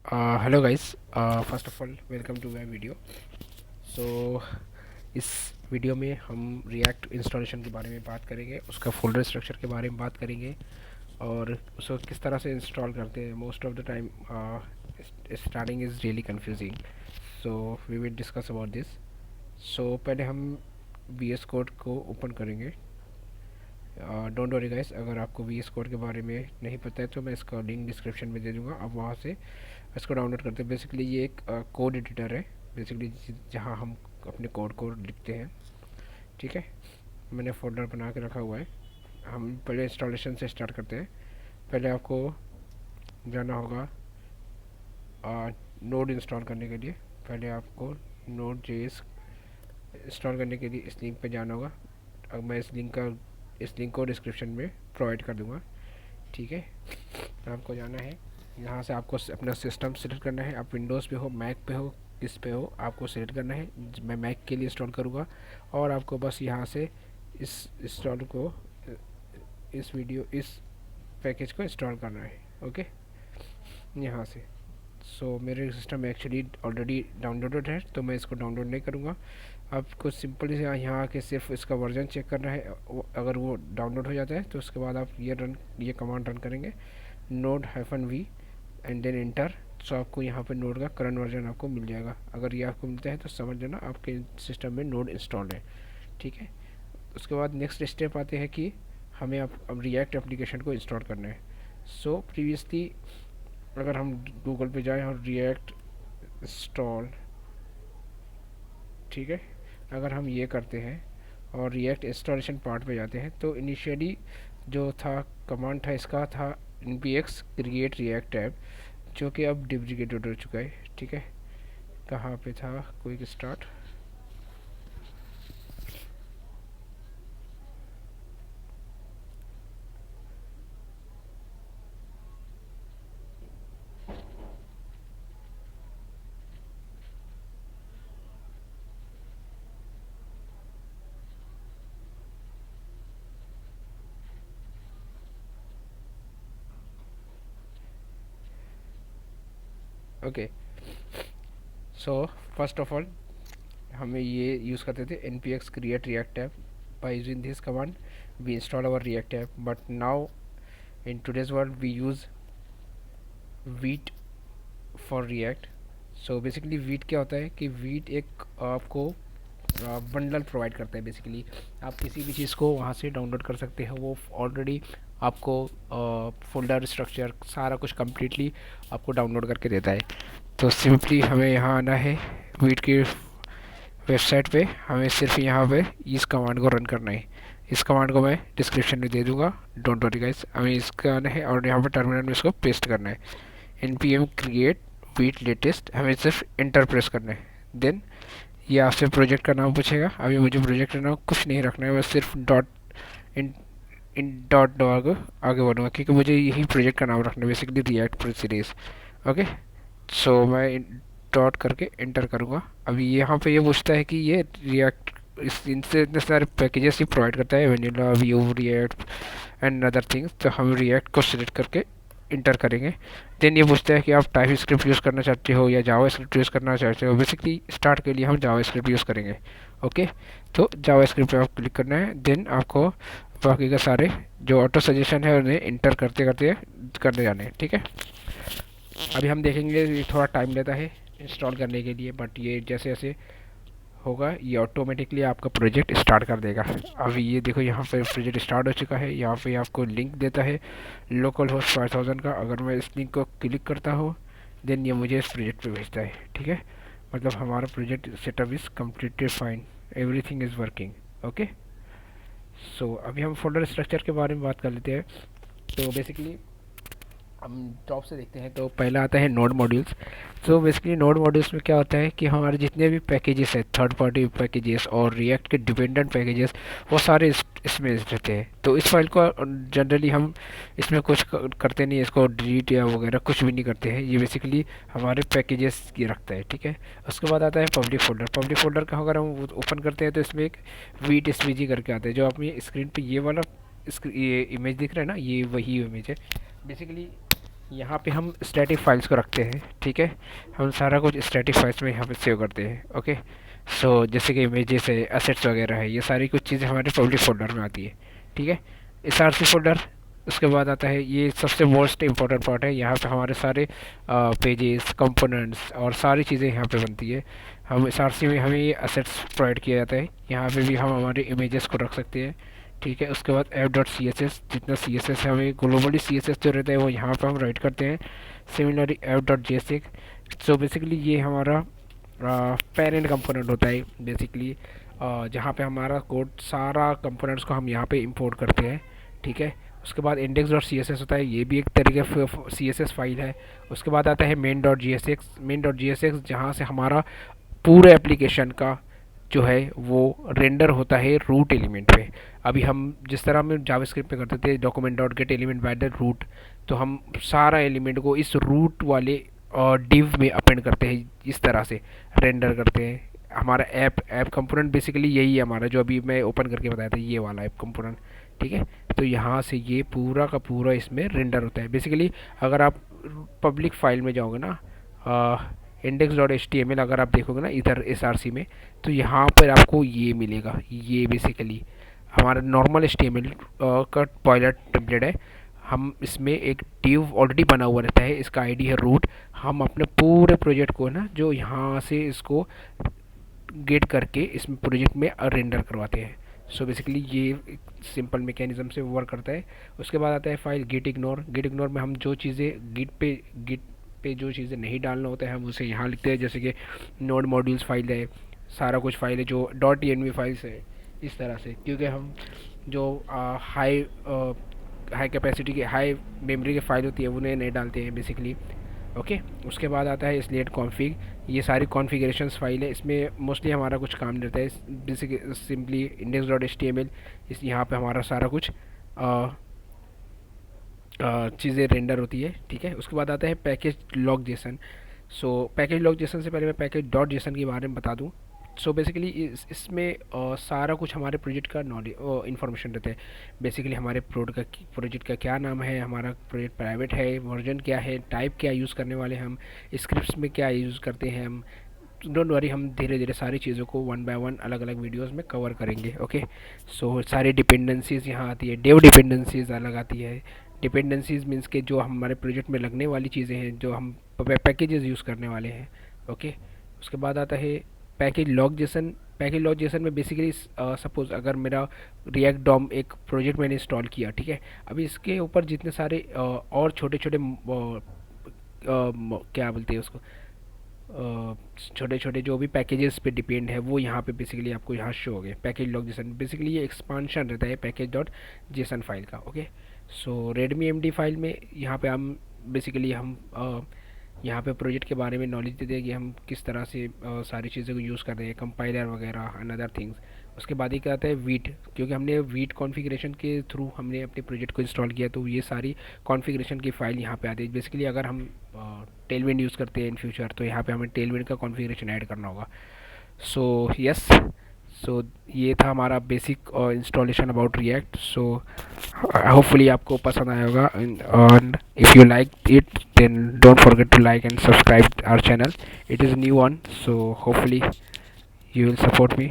Hello guys, first of all welcome to my video. So इस video में हम react installation के बारे में बात करेंगे, उसका फोल्डर स्ट्रक्चर के बारे में बात करेंगे और उसको किस तरह से इंस्टॉल करते हैं। Most of the time starting is really confusing, so we will discuss about this. So पहले हम वी एस कोड को ओपन करेंगे। डोंट वरी गाइस, अगर आपको वी एस कोड के बारे में नहीं पता है तो मैं इसका लिंक डिस्क्रिप्शन में दे दूँगा, आप वहाँ से इसको डाउनलोड करते हैं। बेसिकली ये एक कोड एडिटर है, बेसिकली जहाँ हम अपने कोड को लिखते हैं। ठीक है, मैंने फोल्डर बना के रखा हुआ है। हम पहले इंस्टॉलेशन से स्टार्ट करते हैं। पहले आपको जाना होगा नोड इंस्टॉल करने के लिए। पहले आपको नोड जेएस इंस्टॉल करने के लिए इस लिंक पे जाना होगा। अब मैं इस लिंक को डिस्क्रिप्शन में प्रोवाइड कर दूँगा। ठीक है, आपको जाना है, यहाँ से आपको अपना सिस्टम सेलेक्ट करना है। आप विंडोज़ पे हो, मैक पे हो, किस पे हो, आपको सेलेक्ट करना है। मैं मैक के लिए इंस्टॉल करूँगा और आपको बस यहाँ से इस इंस्टॉल को इस पैकेज को इंस्टॉल करना है। ओके, यहाँ से। सो मेरे सिस्टम एक्चुअली ऑलरेडी डाउनलोडेड है तो मैं इसको डाउनलोड नहीं करूँगा। आपको सिंपली से यहाँ आके सिर्फ इसका वर्जन चेक करना है। अगर वो डाउनलोड हो जाता है तो उसके बाद आप ये कमांड रन करेंगे, node-v एंड देन इंटर। सो आपको यहाँ पे नोड का करंट वर्जन आपको मिल जाएगा। अगर ये आपको मिलता है तो समझ लेना आपके सिस्टम में नोड इंस्टॉल्ड है। ठीक है, उसके बाद नेक्स्ट स्टेप आते हैं कि हमें अब रिएक्ट एप्लीकेशन को इंस्टॉल करना है। सो प्रीवियसली अगर हम गूगल पे जाएं और रिएक्ट इंस्टॉल, ठीक है, अगर हम ये करते हैं और रिएक्ट इंस्टॉलेशन पार्ट पे जाते हैं तो इनिशियली जो था कमांड था, इसका था npx क्रिएट रिएक्ट ऐप, जो कि अब डिप्रिकेटेड हो चुका है। ठीक है, कहाँ पे था, quick start. Okay, so first of all हमें ये यूज़ करते थे npx create React app. By using this command we install our React app, but now in today's world we use Vite for React. So basically Vite क्या होता है कि wheat एक आपको बंडल प्रोवाइड करता है। बेसिकली आप किसी भी चीज़ को वहाँ से डाउनलोड कर सकते हैं। वो ऑलरेडी आपको फोल्डर स्ट्रक्चर सारा कुछ कम्प्लीटली आपको डाउनलोड करके देता है। तो सिंपली हमें यहाँ आना है वीट की वेबसाइट पे। हमें सिर्फ यहाँ पे इस कमांड को रन करना है। इस कमांड को मैं डिस्क्रिप्शन में दे दूँगा, डोंट वरी गाइस। हमें इसका आना है और यहाँ पर टर्मिनल में इसको पेस्ट करना है। npm क्रिएट वीट लेटेस्ट, हमें सिर्फ इंटर प्रेस करना है। देन ये आपसे प्रोजेक्ट का नाम पूछेगा। अभी मुझे प्रोजेक्ट का नाम कुछ नहीं रखना है, मैं सिर्फ डॉट इन इन डॉट आगे आगे बढ़ूँगा क्योंकि मुझे यही प्रोजेक्ट का नाम रखना है, बेसिकली रिएक्ट सीरीज। ओके, सो मैं डॉट करके इंटर करूँगा। अभी यहाँ पे ये पूछता है कि ये रिएक्ट इनसे इतने सारे पैकेजेस ही प्रोवाइड करता है, vanilla, view, react and other things. तो हम रिएक्ट को सिलेक्ट करके इंटर करेंगे। देन ये पूछता है कि आप टाइप स्क्रिप्ट यूज़ करना चाहते हो या जावा स्क्रिप्ट यूज़ करना चाहते हो। बेसिकली स्टार्ट के लिए हम जावा स्क्रिप्ट यूज़ करेंगे। ओके, तो जावा स्क्रिप्ट पे आप क्लिक करना है। देन आपको बाकी का सारे जो ऑटो सजेशन है उन्हें इंटर करते करते करते जाने हैं। ठीक है, अभी हम देखेंगे ये थोड़ा टाइम लेता है इंस्टॉल करने के लिए, बट ये जैसे जैसे होगा ये ऑटोमेटिकली आपका प्रोजेक्ट स्टार्ट कर देगा। अभी ये देखो यहाँ पे प्रोजेक्ट स्टार्ट हो चुका है। यहाँ पे आपको लिंक देता है लोकल होस्ट 5000 का। अगर मैं इस लिंक को क्लिक करता हूँ देन ये मुझे इस प्रोजेक्ट पे भेजता है। ठीक है, मतलब हमारा project setup is completely fine, everything is working. Okay, so अभी हम फोल्डर स्ट्रक्चर के बारे में बात कर लेते हैं। तो बेसिकली हम टॉप से देखते हैं तो पहला आता है नोड मॉड्यूल्स। तो बेसिकली नोड मॉड्यूल्स में क्या होता है कि हमारे जितने भी पैकेजेस हैं, थर्ड पार्टी पैकेजेस और रिएक्ट के डिपेंडेंट पैकेजेस, वो सारे इसमें रहते हैं। तो इस फाइल को जनरली हम इसमें कुछ करते नहीं, इसको डिलीट या वगैरह कुछ भी नहीं करते हैं। ये बेसिकली हमारे पैकेजेस की रखता है। ठीक है, उसके बाद आता है पब्लिक फोल्डर। पब्लिक फोल्डर का अगर हम ओपन करते हैं तो इसमें एक वीट एस करके आता है। जो अपनी स्क्रीन पर ये वाला ये इमेज दिख रहा है ना, ये वही इमेज है। बेसिकली यहाँ पे हम स्टैटिक फाइल्स को रखते हैं, ठीक है। हम सारा कुछ स्टैटिक फाइल्स में यहाँ पे सेव करते हैं, ओके। सो जैसे कि इमेजेस है, एसेट्स वगैरह है, ये सारी कुछ चीज़ें हमारे पब्लिक फोल्डर में आती है, ठीक है। SRC फोल्डर, उसके बाद आता है ये सबसे मोस्ट इम्पोर्टेंट पार्ट है, यहाँ पे हमारे सारे पेजेस, कंपोनेंट्स और सारी चीज़ें यहाँ पे बनती है। हम SRC में हमें ये असेट्स प्रोवाइड किया जाता है, यहाँ पे भी हम हमारे इमेजेस को रख सकते हैं, ठीक है। उसके बाद app.css, जितना CSS है हमें ग्लोबली CSS जो रहता है वो यहाँ पे हम राइट करते हैं। सिमिलरली app.jsx, सो बेसिकली ये हमारा पेरेंट कंपोनेंट होता है बेसिकली, जहाँ पे हमारा कोड सारा कंपोनेंट्स को हम यहाँ पे इंपोर्ट करते हैं, ठीक है। उसके बाद index.css होता है, ये भी एक तरीके CSS फाइल है। उसके बाद आता है main.jsx जहाँ से हमारा पूरे एप्लीकेशन का जो है वो रेंडर होता है रूट एलिमेंट पे। अभी हम जिस तरह हम जावास्क्रिप्ट में करते थे document dot get element by the root, तो हम सारा एलिमेंट को इस रूट वाले डिव में अपेंड करते हैं, इस तरह से रेंडर करते हैं। हमारा ऐप कंपोनेंट बेसिकली यही है हमारा, जो अभी मैं ओपन करके बताया था, ये वाला ऐप कंपोनेंट, ठीक है। तो यहाँ से ये पूरा का पूरा इसमें रेंडर होता है बेसिकली। अगर आप पब्लिक फाइल में जाओगे ना, index.html, अगर आप देखोगे ना इधर SRC में, तो यहाँ पर आपको ये मिलेगा। ये बेसिकली हमारा नॉर्मल HTML का बॉयलर टेम्पलेट है। हम इसमें एक डिव ऑलरेडी बना हुआ रहता है, इसका आईडी है रूट। हम अपने पूरे प्रोजेक्ट को ना जो यहाँ से इसको गेट करके इसमें प्रोजेक्ट में रेंडर करवाते हैं। सो बेसिकली ये सिंपल मैकेनिज्म से वर्क करता है। उसके बाद आता है फाइल git ignore में हम जो चीज़ें गिट पे जो चीज़ें नहीं डालना होता है हम उसे यहाँ लिखते हैं, जैसे कि नोड मॉड्यूल्स फाइल है, सारा कुछ फाइल है जो .env फाइल्स है, इस तरह से। क्योंकि हम जो हाई कैपेसिटी की हाई मेमोरी की फाइल होती है उन्हें नहीं डालते हैं बेसिकली, ओके। उसके बाद आता है स्लेट कॉन्फ़िग, ये सारी कॉन्फ़िगरेशंस फाइल है, इसमें मोस्टली हमारा कुछ काम रहता है। बेसिक सिंपली index.html, इस यहाँ पे हमारा सारा कुछ चीज़ें रेंडर होती है, ठीक है। उसके बाद आता है पैकेज लॉग जेसन। सो पैकेज लॉग जेसन से पहले मैं पैकेज डॉट जेसन के बारे में बता दूँ। सो बेसिकली इसमें सारा कुछ हमारे प्रोजेक्ट का नॉलेज इन्फॉर्मेशन रहता है। बेसिकली हमारे प्रोजेक्ट का क्या नाम है, हमारा प्रोजेक्ट प्राइवेट है, वर्जन क्या है, टाइप क्या यूज़ करने वाले हम, स्क्रिप्ट्स में क्या यूज़ करते हैं हम। डोंट वरी, हम धीरे धीरे सारी चीज़ों को वन बाय वन अलग अलग वीडियोस में कवर करेंगे, ओके। सो सारी डिपेंडेंसीज़ यहाँ आती है, डेव डिपेंडेंसीज़ अलग आती है। डिपेंडेंसीज़ मीन्स के जो हमारे प्रोजेक्ट में लगने वाली चीज़ें हैं, जो हम पैकेजेस यूज़ करने वाले हैं, ओके। उसके बाद आता है package log Jason. Package log Jason में बेसिकली सपोज अगर मेरा रिएक्ट डॉम एक प्रोजेक्ट मैंने इंस्टॉल किया, ठीक है। अभी इसके ऊपर जितने सारे और छोटे छोटे क्या बोलते हैं उसको, छोटे छोटे जो भी पैकेजेस पे डिपेंड है वो यहाँ पे बेसिकली आपको यहाँ शो हो गए। पैकेज लॉग जेसन बेसिकली ये एक्सपांशन रहता है पैकेज डॉट जेसन फाइल का, ओके। सो रेडमी एमडी फाइल में यहाँ पे हम बेसिकली हम यहाँ पे प्रोजेक्ट के बारे में नॉलेज देते हैं कि हम किस तरह से सारी चीज़ों को यूज़ कर रहे हैं, कंपाइलर वगैरह एंड अदर थिंग्स। उसके बाद ही क्या आता है वीट, क्योंकि हमने वीट कॉन्फ़िगरेशन के थ्रू हमने अपने प्रोजेक्ट को इंस्टॉल किया, तो ये सारी कॉन्फ़िगरेशन की फ़ाइल यहाँ पे आती है। बेसिकली अगर हम टेलविंड यूज़ करते हैं इन फ्यूचर, तो यहाँ पे हमें टेलविंड का कॉन्फ़िगरेशन ऐड करना होगा। सो यस, सो ये था हमारा basic installation about react. So hopefully आपको पसंद आया होगा, and if you like it then don't forget to like and subscribe our channel. It is new one, so hopefully you will support me.